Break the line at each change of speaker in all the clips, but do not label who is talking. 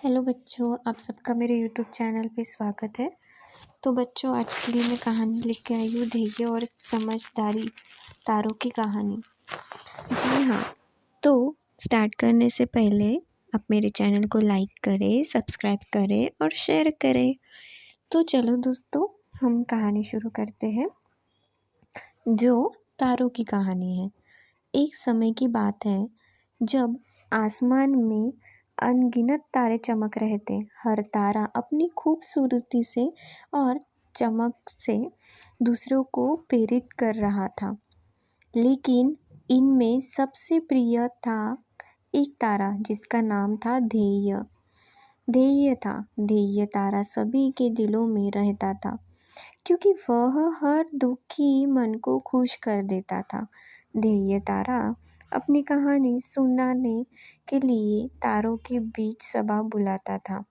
Hello बच्चों, आप सबका मेरे यूट्यूब चैनल पे स्वागत है। तो बच्चों, आज के लिए मैं कहानी लेके के आई हूँ धैर्य और समझदारी तारों की कहानी। जी हाँ, तो स्टार्ट करने से पहले आप मेरे चैनल को लाइक करें, सब्सक्राइब करें और शेयर करें। तो चलो दोस्तों, हम कहानी शुरू करते हैं, जो तारों की कहानी है। एक समय की बात है जब आसमान में अनगिनत तारे चमक रहे थे। हर तारा अपनी खूबसूरती से और चमक से दूसरों को प्रेरित कर रहा था, लेकिन इनमें सबसे प्रिय था एक तारा जिसका नाम था ध्येय। ध्येय तारा सभी के दिलों में रहता था, क्योंकि वह हर दुखी मन को खुश कर देता था। ध्येय तारा अपनी कहानी सुनाने के लिए तारों के बीच सभा बुलाता था।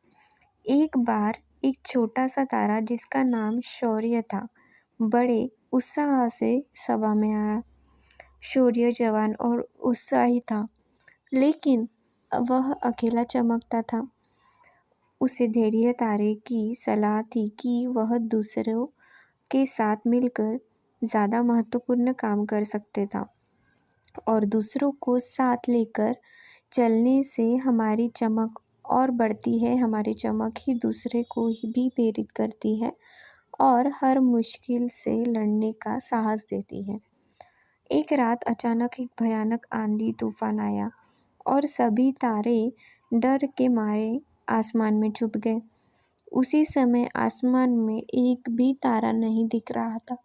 एक बार एक छोटा सा तारा जिसका नाम शौर्य था, बड़े उत्साह से सभा में आया। शौर्य जवान और उत्साही था, लेकिन वह अकेला चमकता था। उसे धैर्य तारे की सलाह थी कि वह दूसरों के साथ मिलकर ज़्यादा महत्वपूर्ण काम कर सकते था, और दूसरों को साथ लेकर चलने से हमारी चमक और बढ़ती है। हमारी चमक ही दूसरे को भी प्रेरित करती है और हर मुश्किल से लड़ने का साहस देती है। एक रात अचानक एक भयानक आंधी तूफान आया और सभी तारे डर के मारे आसमान में छुप गए। उसी समय आसमान में एक भी तारा नहीं दिख रहा था,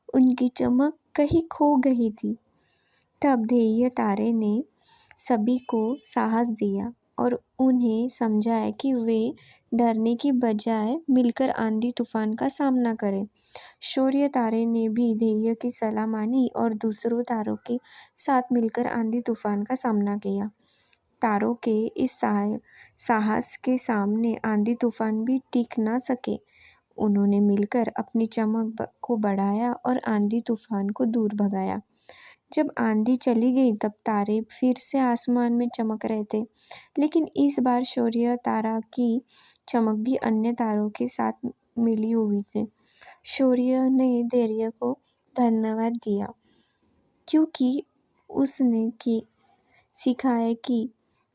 उनकी चमक कहीं खो गई थी। तब ध्येय तारे ने सभी को साहस दिया और उन्हें समझाया कि वे डरने की बजाय मिलकर आंधी तूफान का सामना करें। शौर्य तारे ने भी ध्येय की सलाह मानी और दूसरों तारों के साथ मिलकर आंधी तूफान का सामना किया। तारों के इस साहस के सामने आंधी तूफान भी टिक ना सके। उन्होंने मिलकर अपनी चमक को बढ़ाया और आंधी तूफान को दूर भगाया। जब आंधी चली गई तब तारे फिर से आसमान में चमक रहे थे, लेकिन इस बार शौर्य तारा की चमक भी अन्य तारों के साथ मिली हुई थी। शौर्य ने धैर्य को धन्यवाद दिया, क्योंकि उसने सिखाया कि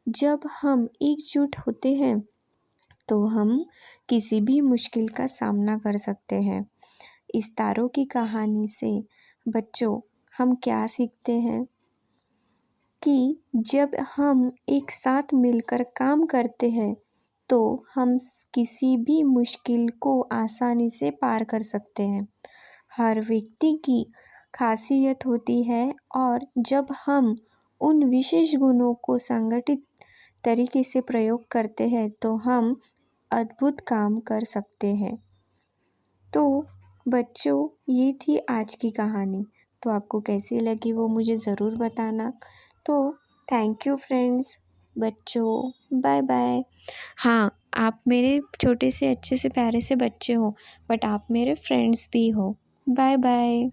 जब हम एकजुट होते हैं तो हम किसी भी मुश्किल का सामना कर सकते हैं। इस तारों की कहानी से बच्चों हम क्या सीखते हैं कि जब हम एक साथ मिलकर काम करते हैं तो हम किसी भी मुश्किल को आसानी से पार कर सकते हैं। हर व्यक्ति की खासियत होती है, और जब हम उन विशेष गुणों को संगठित तरीके से प्रयोग करते हैं तो हम अद्भुत काम कर सकते हैं। तो बच्चों, ये थी आज की कहानी। तो आपको कैसी लगी वो मुझे ज़रूर बताना। तो थैंक यू फ्रेंड्स। बच्चों, बाय बाय। हाँ, आप मेरे छोटे से अच्छे से प्यारे से बच्चे हो, बट आप मेरे फ्रेंड्स भी हो। Bye bye.